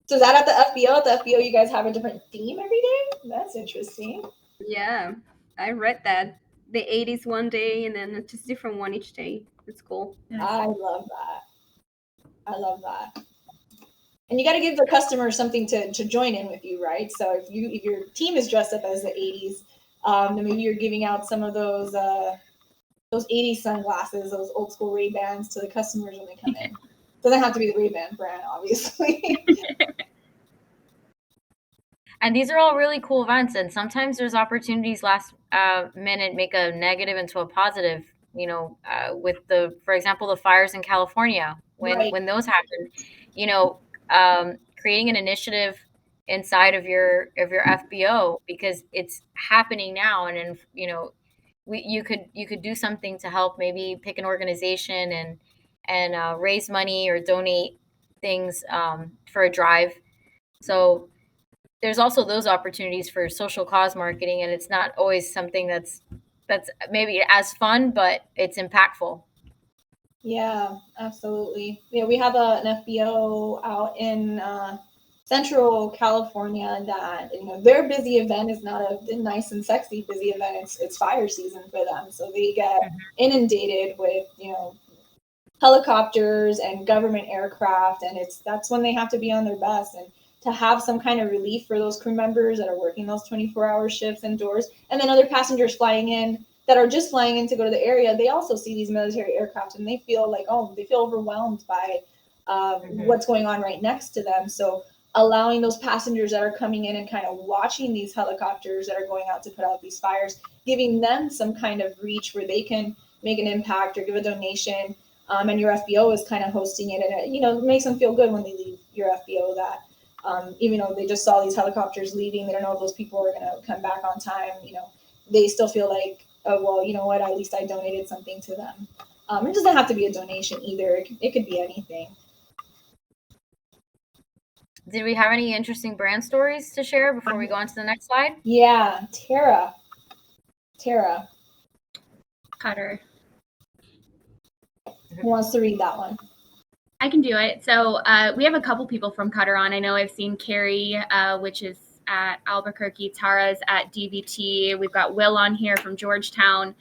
so is that at the FBO? At the FBO, you guys have a different theme every day? That's interesting. Yeah, I read that. The 80s one day, and then it's just different one each day. It's cool. I love that. And you got to give the customer something to join in with you, right? So if your team is dressed up as the 80s, then maybe you're giving out some of those 80s sunglasses, those old school Ray-Bans to the customers when they come in. Doesn't have to be the Ray-Ban brand, obviously. And these are all really cool events. And sometimes there's opportunities last minute make a negative into a positive. With for example, the fires in California, when those happen, creating an initiative inside of your FBO, because it's happening now, and you could do something to help, maybe pick an organization and raise money or donate things for a drive. So there's also those opportunities for social cause marketing, and it's not always something that's maybe as fun, but it's impactful. Yeah, absolutely. Yeah, we have an FBO out in Central California that, you know, their busy event is not a nice and sexy busy event. It's fire season for them. So they get inundated with, you know, helicopters and government aircraft, and that's when they have to be on their best. And to have some kind of relief for those crew members that are working those 24-hour shifts indoors, and then other passengers flying in that are just flying in to go to the area, they also see these military aircraft and they feel like, oh, they feel overwhelmed by what's going on right next to them. So allowing those passengers that are coming in and kind of watching these helicopters that are going out to put out these fires, giving them some kind of reach where they can make an impact or give a donation. And your FBO is kind of hosting it, and it, you know, makes them feel good when they leave your FBO that even though they just saw these helicopters leaving, they don't know if those people are going to come back on time. You know, they still feel like, oh, well, you know what, at least I donated something to them. It doesn't have to be a donation either. It could be anything. Did we have any interesting brand stories to share before we go on to the next slide? Yeah, Tara. Cutter. Who wants to read that one? I can do it. So we have a couple people from Cutter on. I know I've seen Carrie, which is at Albuquerque. Tara's at DVT. We've got Will on here from Georgetown.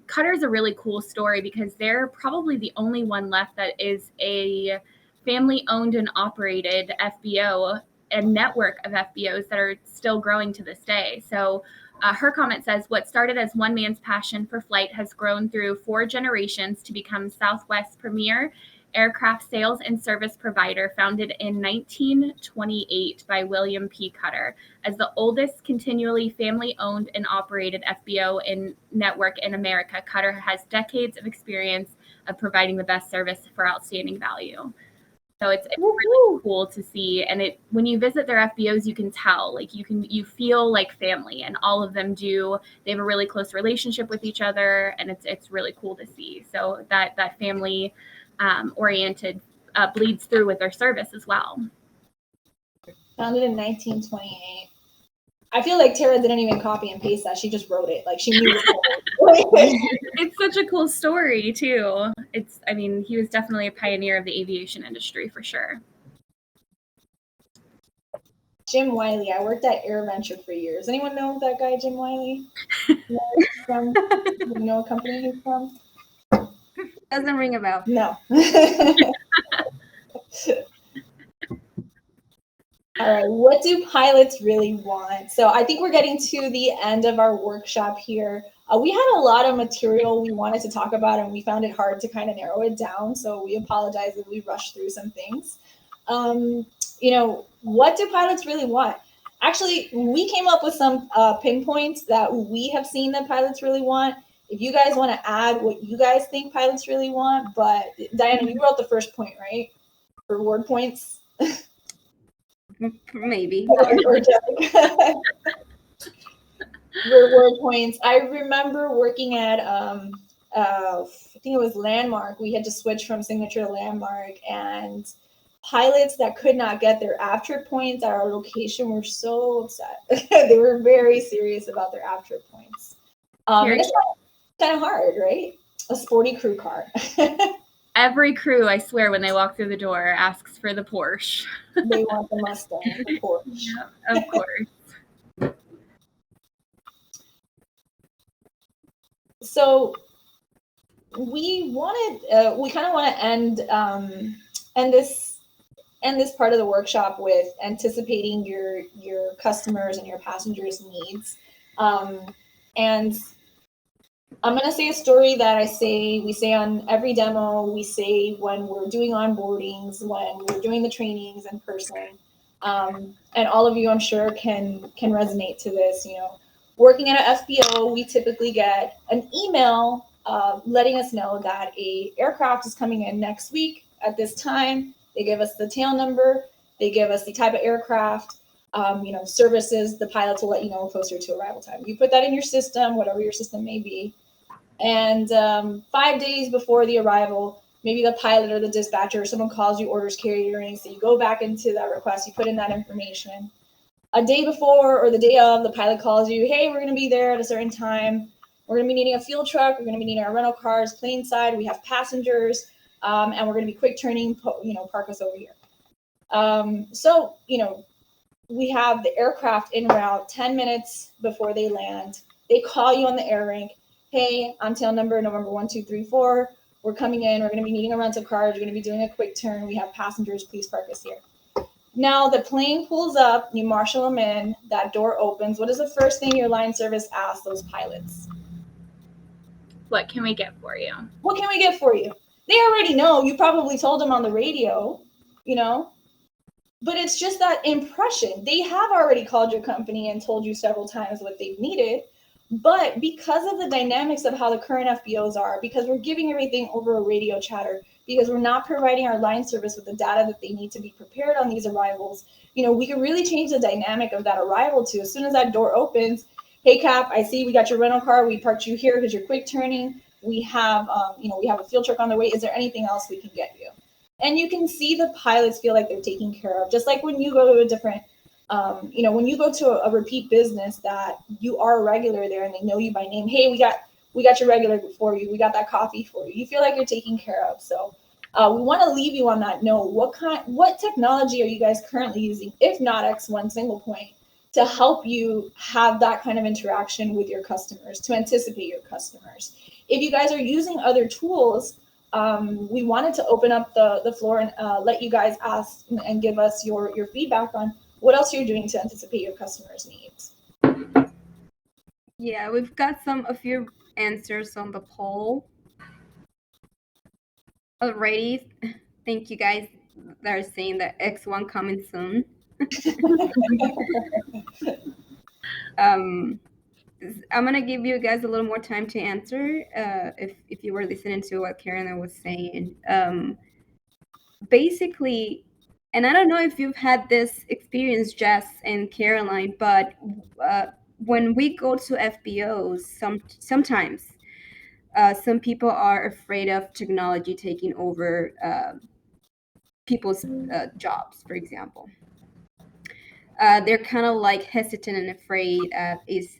Cutter's a really cool story because they're probably the only one left that is a family-owned and operated FBO, a network of FBOs that are still growing to this day. So her comment says, what started as one man's passion for flight has grown through 4 generations to become Southwest's premier aircraft sales and service provider, founded in 1928 by William P. Cutter. As the oldest continually family-owned and operated FBO in network in America, Cutter has decades of experience of providing the best service for outstanding value. So it's really cool to see, and when you visit their FBOs, you can tell, like you feel like family, and all of them do. They have a really close relationship with each other, and it's really cool to see. So that family oriented bleeds through with their service as well. Founded in 1928. I feel like Tara didn't even copy and paste that. She just wrote it. Like she knew it. It's such a cool story too. He was definitely a pioneer of the aviation industry for sure. Jim Wiley. I worked at AirVenture for years. Anyone know that guy, Jim Wiley? You know what company he's from? Doesn't ring a bell. No. All right, what do pilots really want? So I think we're getting to the end of our workshop here. We had a lot of material we wanted to talk about, and we found it hard to kind of narrow it down. So we apologize if we rushed through some things. You know, what do pilots really want? Actually, we came up with some pinpoints that we have seen that pilots really want. If you guys want to add what you guys think pilots really want, but Daiana, you wrote the first point, right? Reward points. Maybe. or reward points. I remember working at I think it was Landmark. We had to switch from Signature to Landmark, and pilots that could not get their aft trip points at our location were so upset. They were very serious about their aft trip points. And it's kind of hard, right? A sporty crew car. Every crew, I swear, when they walk through the door, asks for the Porsche. They want the Mustang, the Porsche. Yeah, of course. So we kind of want to end this part of the workshop with anticipating your customers and your passengers' needs. And I'm going to say a story that we say on every demo, we say when we're doing onboardings, when we're doing the trainings in person. And all of you, I'm sure, can resonate to this. You know, working at an FBO, we typically get an email letting us know that a aircraft is coming in next week at this time. They give us the tail number. They give us the type of aircraft. You know, services. The pilots will let you know closer to arrival time. You put that in your system, whatever your system may be. And 5 days before the arrival, maybe the pilot or the dispatcher or someone calls you, orders catering. So you go back into that request, you put in that information. A day before or the day of, the pilot calls you, hey, we're going to be there at a certain time. We're going to be needing a fuel truck. We're going to be needing our rental cars, plane side. We have passengers, and we're going to be quick turning, park us over here. So, we have the aircraft en route 10 minutes before they land. They call you on the air rink. Hey, I'm tail number November 1234. We're coming in. We're going to be needing a rental car. You're going to be doing a quick turn. We have passengers. Please park us here. Now the plane pulls up. You marshal them in. That door opens. What is the first thing your line service asks those pilots? What can we get for you? What can we get for you? They already know. You probably told them on the radio, but it's just that impression. They have already called your company and told you several times what they've needed. But because of the dynamics of how the current FBOs are, because we're giving everything over a radio chatter, because we're not providing our line service with the data that they need to be prepared on these arrivals, we can really change the dynamic of that arrival too. As soon as that door opens, hey Cap, I see we got your rental car. We parked you here because you're quick turning. We have, we have a field truck on the way. Is there anything else we can get you? And you can see the pilots feel like they're taken care of. Just like when you go to a different, when you go to a repeat business that you are a regular there and they know you by name. Hey, we got your regular for you. We got that coffee for you. You feel like you're taken care of. So we want to leave you on that note. What technology are you guys currently using, if not X1 single point, to help you have that kind of interaction with your customers, to anticipate your customers? If you guys are using other tools, we wanted to open up the floor and let you guys ask and give us your feedback on what else you're doing to anticipate your customers' needs. Yeah, we've got a few answers on the poll already. Thank you guys that are saying that X1 coming soon. I'm gonna give you guys a little more time to answer if you were listening to what Karen was saying. Basically, and I don't know if you've had this experience, Jess and Caroline, but when we go to FBOs, sometimes some people are afraid of technology taking over people's jobs, for example. They're kind of like hesitant and afraid is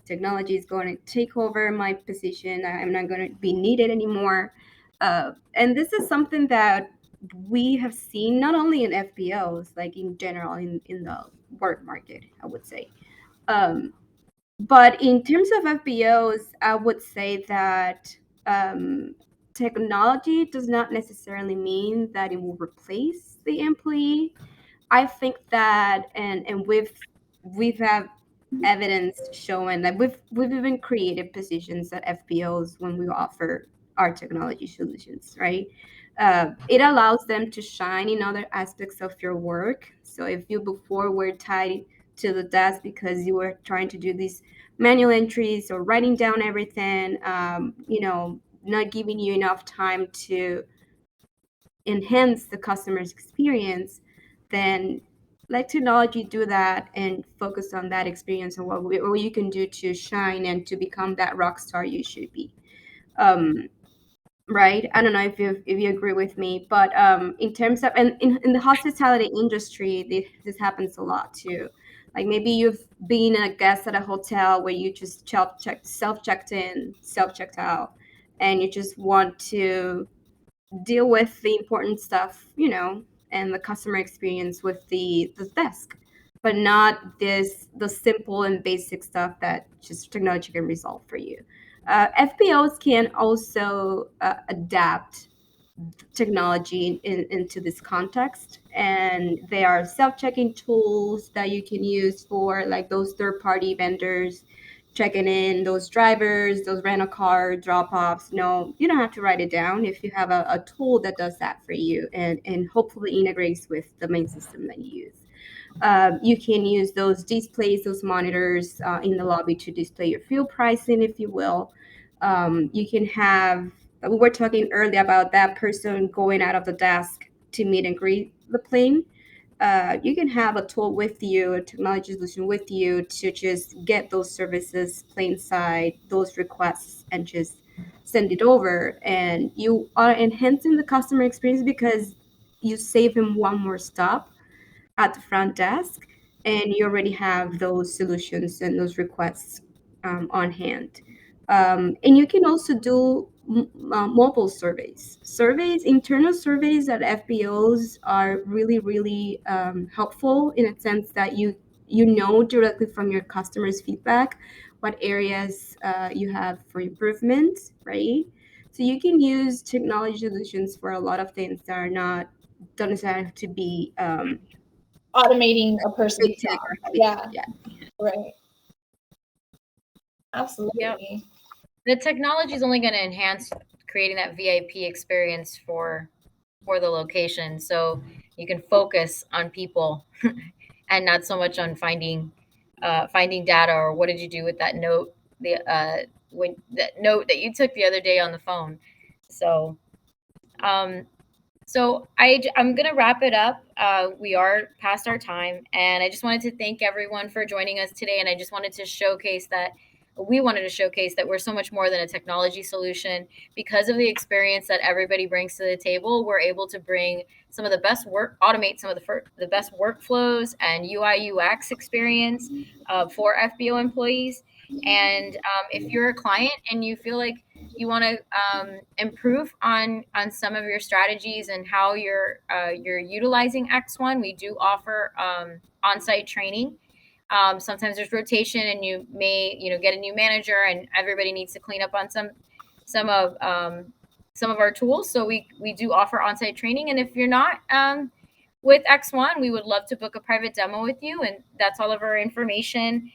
technology is going to take over my position. I'm not going to be needed anymore. And this is something that we have seen not only in FBOs, like in general in the work market, I would say. But in terms of FBOs, I would say that technology does not necessarily mean that it will replace the employee. I think that, and we've have evidence showing that we've even created positions at FBOs when we offer our technology solutions, right? It allows them to shine in other aspects of your work. So if you before were tied to the desk because you were trying to do these manual entries or writing down everything, not giving you enough time to enhance the customer's experience, then let technology do that and focus on that experience and what you can do to shine and to become that rock star you should be. Right? I don't know if you agree with me, but in terms of, and in the hospitality industry, this happens a lot too. Like maybe you've been a guest at a hotel where you just self-checked in, self-checked out, and you just want to deal with the important stuff, and the customer experience with the desk, but not the simple and basic stuff that just technology can resolve for you. FBOs can also adapt technology into this context, and there are self-checking tools that you can use for like those third-party vendors checking in those drivers, those rental car drop-offs. No, you don't have to write it down if you have a tool that does that for you and hopefully integrates with the main system that you use. You can use those displays, those monitors in the lobby to display your fuel pricing, if you will. You can have, we were talking earlier about that person going out of the desk to meet and greet the plane. You can have a tool with you, a technology solution with you to just get those services plain side, those requests, and just send it over. And you are enhancing the customer experience because you save him one more stop at the front desk, and you already have those solutions and those requests on hand. And you can also do mobile surveys. Internal surveys at FBOs are really, really helpful in a sense that you know directly from your customers' feedback what areas you have for improvement, right? So you can use technology solutions for a lot of things that don't necessarily have to be Automating a person's big tech job. or heavy Yeah, tech. Yeah. right. Absolutely. Yep. The technology is only going to enhance creating that VIP experience for the location, so you can focus on people and not so much on finding data, or what did you do with that note, when that note that you took the other day on the phone. So I'm going to wrap it up. We are past our time, and I just wanted to thank everyone for joining us today. And I just wanted to showcase that we're so much more than a technology solution. Because of the experience that everybody brings to the table, we're able to bring some of the best automate some of the best workflows and UI UX experience for FBO employees. And if you're a client and you feel like you want to improve on some of your strategies and how you're utilizing X1, we do offer on-site training. Sometimes there's rotation, and you may get a new manager, and everybody needs to clean up on some of our tools. So we do offer on-site training, and if you're not with X1, we would love to book a private demo with you, and that's all of our information.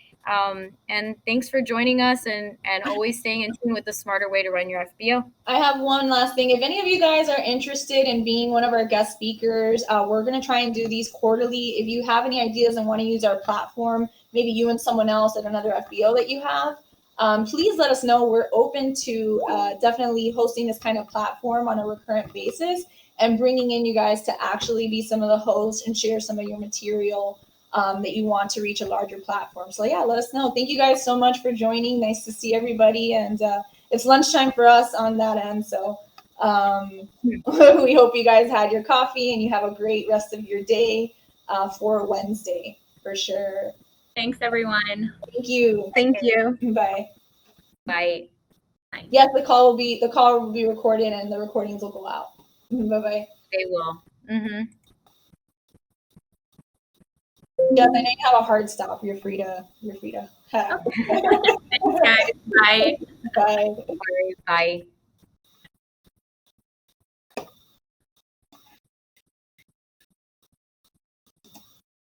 And thanks for joining us, and always staying in tune with the smarter way to run your FBO. I have one last thing. If any of you guys are interested in being one of our guest speakers, we're going to try and do these quarterly. If you have any ideas and want to use our platform, maybe you and someone else at another FBO that you have, please let us know. We're open to definitely hosting this kind of platform on a recurrent basis and bringing in you guys to actually be some of the hosts and share some of your material that you want to reach a larger platform. So yeah, let us know. Thank you guys so much for joining. Nice to see everybody. And it's lunchtime for us on that end. So we hope you guys had your coffee and you have a great rest of your day for Wednesday for sure. Thanks, everyone. Thank you. Thank you. Bye. Bye. Yes, the call will be recorded and the recordings will go out. Bye-bye. They will. Mm-hmm. Yes, I know you have a hard stop. You're free to have. Thanks, guys. Bye. Bye. Bye.